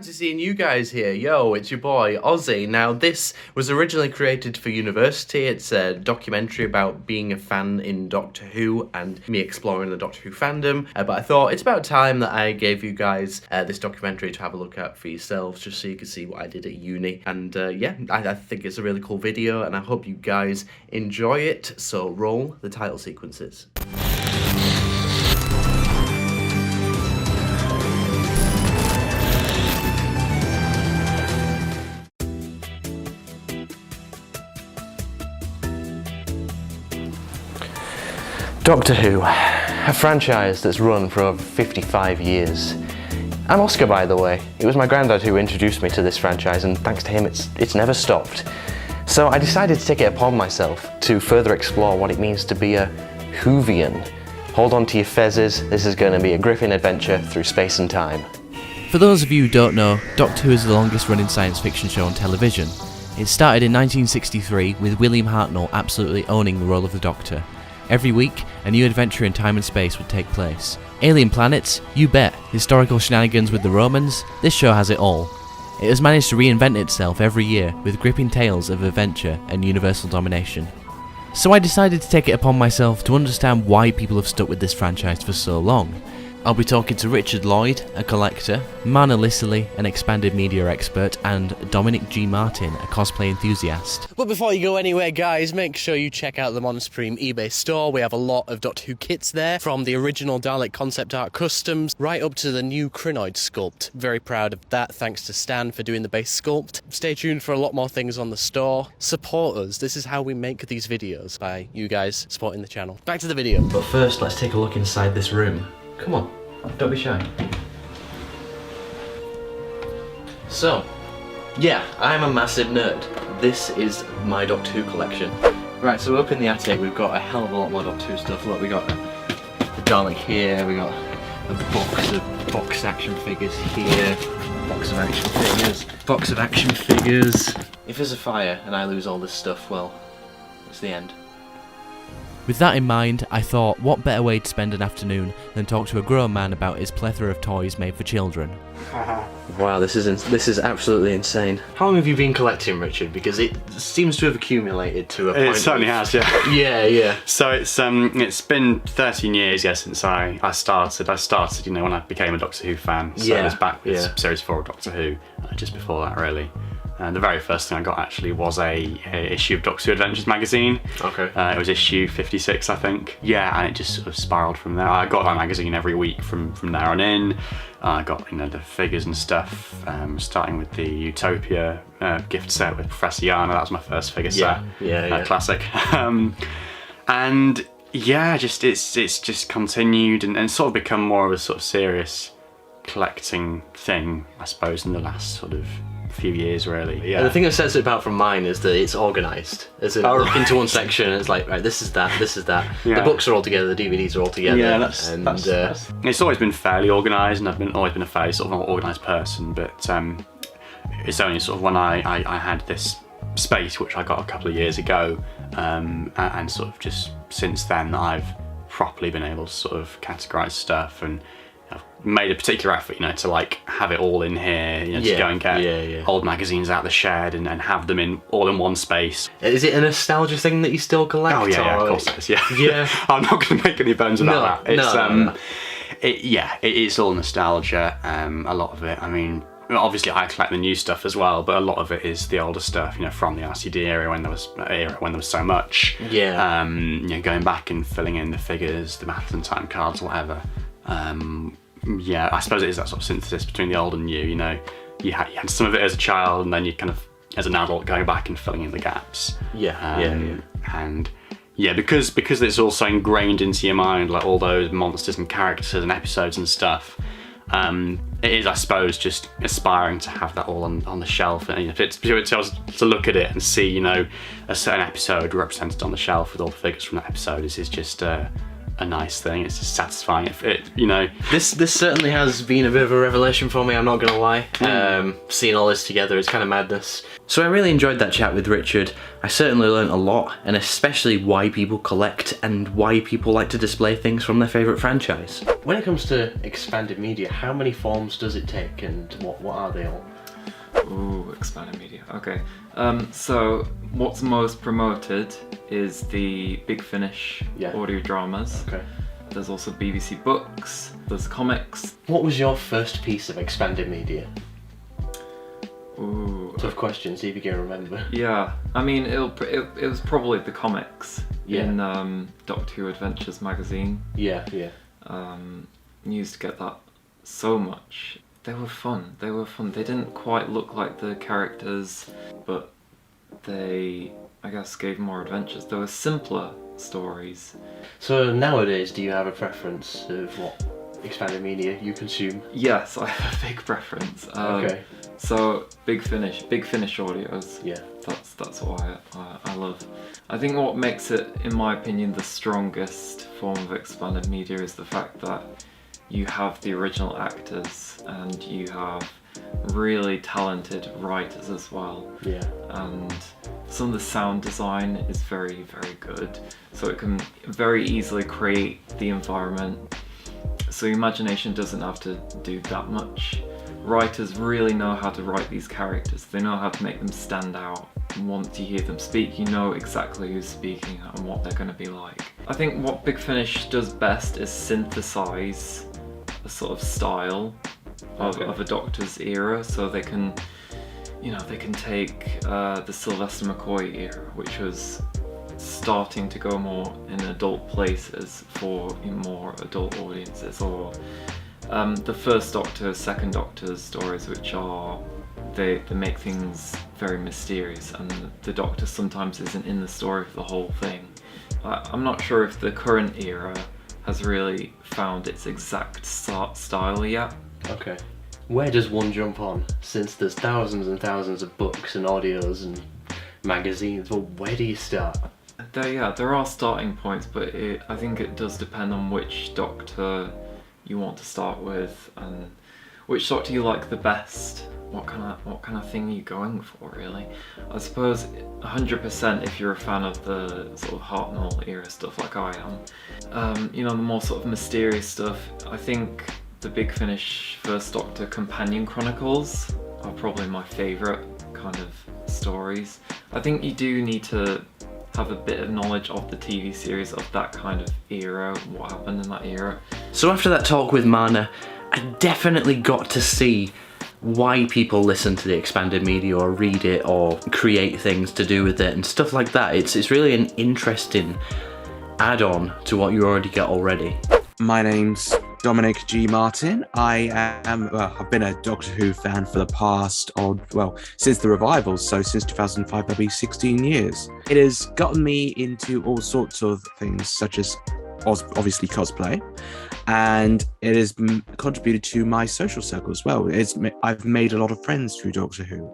Fancy seeing you guys here. Yo, it's your boy, Ozzy. Now, this was originally created for university. It's a documentary about being a fan in Doctor Who and me exploring the Doctor Who fandom. But I thought it's about time that I gave you guys this documentary to have a look at for yourselves, just so you can see what I did at uni. And yeah, I think it's a really cool video, and I hope you guys enjoy it. So roll the title sequences. Doctor Who, a franchise that's run for over 55 years. I'm Oscar, by the way. It was my granddad who introduced me to this franchise, and thanks to him it's never stopped. So I decided to take it upon myself to further explore what it means to be a Whovian. Hold on to your fezzes, this is going to be a gripping adventure through space and time. For those of you who don't know, Doctor Who is the longest running science fiction show on television. It started in 1963 with William Hartnell absolutely owning the role of the Doctor. Every week, a new adventure in time and space would take place. Alien planets? You bet. Historical shenanigans with the Romans? This show has it all. It has managed to reinvent itself every year with gripping tales of adventure and universal domination. So I decided to take it upon myself to understand why people have stuck with this franchise for so long. I'll be talking to Richard Lloyd, a collector, Mana Lissily, an expanded media expert, and Dominic G. Martin, a cosplay enthusiast. But before you go anywhere, guys, make sure you check out the MonoSupreme eBay store. We have a lot of Doctor Who kits there, from the original Dalek concept art customs right up to the new Krynoid sculpt. Very proud of that, thanks to Stan for doing the base sculpt. Stay tuned for a lot more things on the store. Support us. This is how we make these videos, by you guys supporting the channel. Back to the video. But first, let's take a look inside this room. Come on, don't be shy. So, yeah, I'm a massive nerd. This is my Doctor Who collection. Right, so up in the attic we've got a hell of a lot more Doctor Who stuff. Look, we got the Dalek here, we got a box of box action figures here, box of action figures, box of action figures. If there's a fire and I lose all this stuff, well, it's the end. With that in mind, I thought, what better way to spend an afternoon than talk to a grown man about his plethora of toys made for children. Wow, this is absolutely insane. How long have you been collecting, Richard? Because it seems to have accumulated to a point. It certainly has, yeah. Yeah. So it's been 13 years, since I started. I started, when I became a Doctor Who fan. So it was back with Series 4 of Doctor Who, just before that, really. And the very first thing I got actually was a issue of Doctor Who Adventures magazine. Okay. It was issue 56, I think. Yeah, and it just sort of spiraled from there. I got that magazine every week from there on in. I got the figures and stuff, starting with the Utopia gift set with Professor Yana. That was my first figure set. Yeah. Classic. And yeah, it's just continued and sort of become more of a sort of serious collecting thing, I suppose, in the last sort of few years, really. Yeah. And the thing that sets it apart from mine is that it's organised. As in, look into one section, and it's like, right, this is that. Yeah. The books are all together, the DVDs are all together. Yeah, that's it's always been fairly organised, and I've always been a fairly sort of organised person. But it's only sort of when I had this space, which I got a couple of years ago, and sort of just since then that I've properly been able to sort of categorise stuff and made a particular effort, to like have it all in here, to go and get old magazines out of the shed and have them all in one space. Is it a nostalgia thing that you still collect? Oh yeah, of course it is. Yeah. I'm not going to make any bones about that. It's all nostalgia. A lot of it. I mean, obviously I collect the new stuff as well, but a lot of it is the older stuff, from the RCD era when there was so much. Yeah. Going back and filling in the figures, the math and time cards, whatever. Yeah, I suppose it is that sort of synthesis between the old and new. You had some of it as a child, and then you kind of, as an adult, going back and filling in the gaps. And because it's all so ingrained into your mind, like all those monsters and characters and episodes and stuff. It is, I suppose, just aspiring to have that all on the shelf, and to look at it and see, a certain episode represented on the shelf with all the figures from that episode is just a a nice thing. It's just satisfying. If it, you know, this certainly has been a bit of a revelation for me, I'm not gonna lie. Seeing all this together is kind of madness. So I really enjoyed that chat with Richard. I certainly learned a lot, and especially why people collect and why people like to display things from their favourite franchise. When it comes to expanded media, how many forms does it take, and what are they all? Ooh, expanded media. Okay. So what's most promoted is the Big Finish audio dramas. Okay. There's also BBC books. There's comics. What was your first piece of expanded media? Ooh. Tough question. See if you can remember. Yeah. I mean, it was probably the comics in Doctor Who Adventures magazine. Yeah. Used to get that so much. They were fun. They didn't quite look like the characters, but they, I guess, gave more adventures. They were simpler stories. So nowadays, do you have a preference of what expanded media you consume? Yes, I have a big preference. Okay. So Big Finish audios. Yeah. That's what I love. I think what makes it, in my opinion, the strongest form of expanded media is the fact that you have the original actors and you have really talented writers as well. Yeah. And some of the sound design is very, very good. So it can very easily create the environment. So your imagination doesn't have to do that much. Writers really know how to write these characters. They know how to make them stand out. And once you hear them speak, you know exactly who's speaking and what they're going to be like. I think what Big Finish does best is synthesize a sort of style of a Doctor's era, so they can, they can take the Sylvester McCoy era, which was starting to go more in adult places for more adult audiences, or the First Doctor, Second Doctor's stories, which are they make things very mysterious, and the Doctor sometimes isn't in the story for the whole thing. I'm not sure if the current era has really found its exact style yet. Okay. Where does one jump on? Since there's thousands and thousands of books and audios and magazines, well, where do you start? There are starting points, but I think it does depend on which Doctor you want to start with and which Doctor you like the best. What kind of thing are you going for, really? I suppose 100% if you're a fan of the sort of Hartnell era stuff like I am. The more sort of mysterious stuff, I think the Big Finish First Doctor Companion Chronicles are probably my favourite kind of stories. I think you do need to have a bit of knowledge of the TV series of that kind of era, what happened in that era. So after that talk with Mana, I definitely got to see why people listen to the expanded media or read it or create things to do with it and stuff like that. It's really an interesting add-on to what you already get already. My name's Dominic G. Martin. I've been a Doctor Who fan for the past, since the revivals, so since 2005, that'll be 16 years. It has gotten me into all sorts of things, such as obviously cosplay, and it has contributed to my social circle as well. I've made a lot of friends through Doctor Who,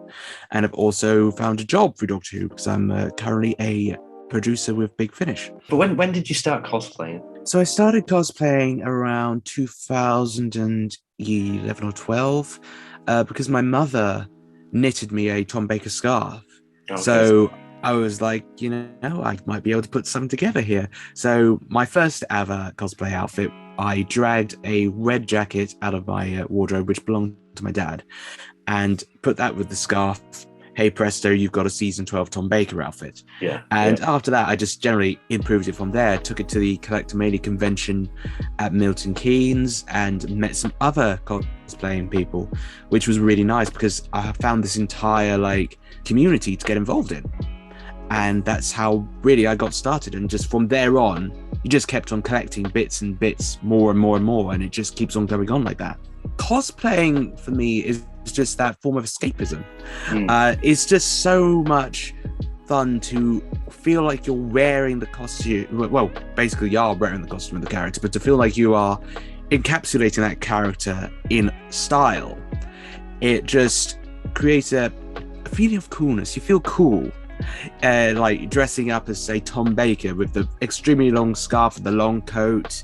and I've also found a job through Doctor Who because I'm currently a producer with Big Finish. But when did you start cosplaying? So I started cosplaying around 2011 or 12 because my mother knitted me a Tom Baker scarf. Okay. So I was like, I might be able to put something together here. So my first ever cosplay outfit, I dragged a red jacket out of my wardrobe, which belonged to my dad, and put that with the scarf. Hey presto, you've got a season 12 Tom Baker outfit. Yeah. And after that, I just generally improved it from there. Took it to the Collectomania convention at Milton Keynes and met some other cosplaying people, which was really nice because I found this entire community to get involved in. And that's how really I got started. And just from there on, you just kept on collecting bits and bits, more and more and more. And it just keeps on going on like that. Cosplaying for me is just that form of escapism. It's just so much fun to feel like you're wearing the costume. Well, basically you are wearing the costume of the character, but to feel like you are encapsulating that character in style. It just creates a feeling of coolness. You feel cool like dressing up as, say, Tom Baker with the extremely long scarf and the long coat.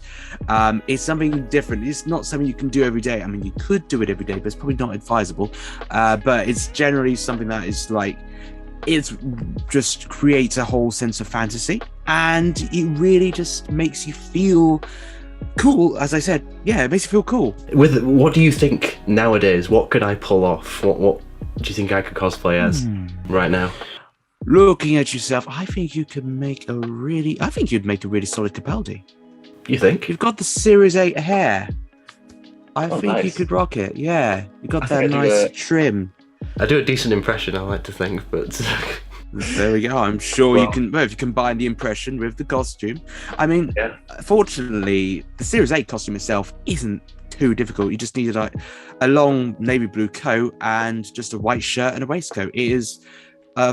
It's something different. It's not something you can do every day. I mean, you could do it every day, but it's probably not advisable. But it's generally something that is like, it just creates a whole sense of fantasy, and it really just makes you feel cool. As I said, yeah, it makes you feel cool. With what do you think nowadays? What could I pull off? What do you think I could cosplay as right now? Looking at yourself, I think you could make I think you'd make a really solid Capaldi. You think? You've got the Series 8 hair. I think nice. You could rock it. Yeah, you got I that think I do nice trim. I do a decent impression, I like to think, but There we go. I'm sure you can. Well, if you combine the impression with the costume, I mean, fortunately, the Series 8 costume itself isn't too difficult. You just needed like a long navy blue coat and just a white shirt and a waistcoat. It is,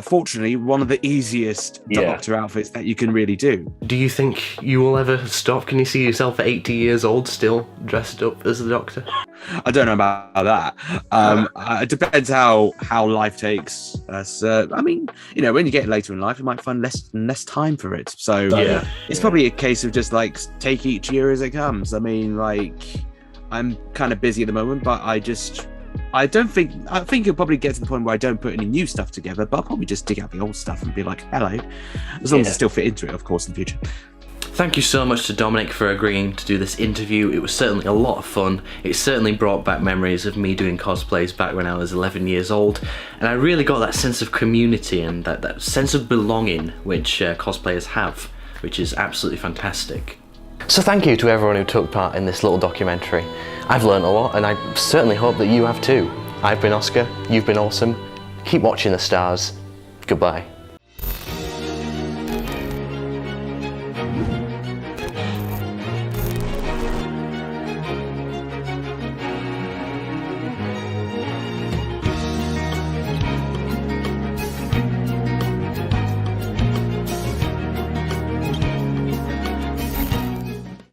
fortunately, one of the easiest Doctor outfits that you can really do. Do you think you will ever stop? Can you see yourself at 80 years old still dressed up as the Doctor? I don't know about that. It depends how life takes us. I mean, you know, when you get later in life, you might find less time for it. So it's probably a case of just like take each year as it comes. I mean, like, I'm kind of busy at the moment, but I think it'll probably get to the point where I don't put any new stuff together, but I'll probably just dig out the old stuff and be like, hello, as long as I still fit into it, of course, in the future. Thank you so much to Dominic for agreeing to do this interview. It was certainly a lot of fun. It certainly brought back memories of me doing cosplays back when I was 11 years old, and I really got that sense of community and that sense of belonging which cosplayers have, which is absolutely fantastic. So thank you to everyone who took part in this little documentary. I've learned a lot, and I certainly hope that you have too. I've been Oscar, you've been awesome. Keep watching the stars. Goodbye.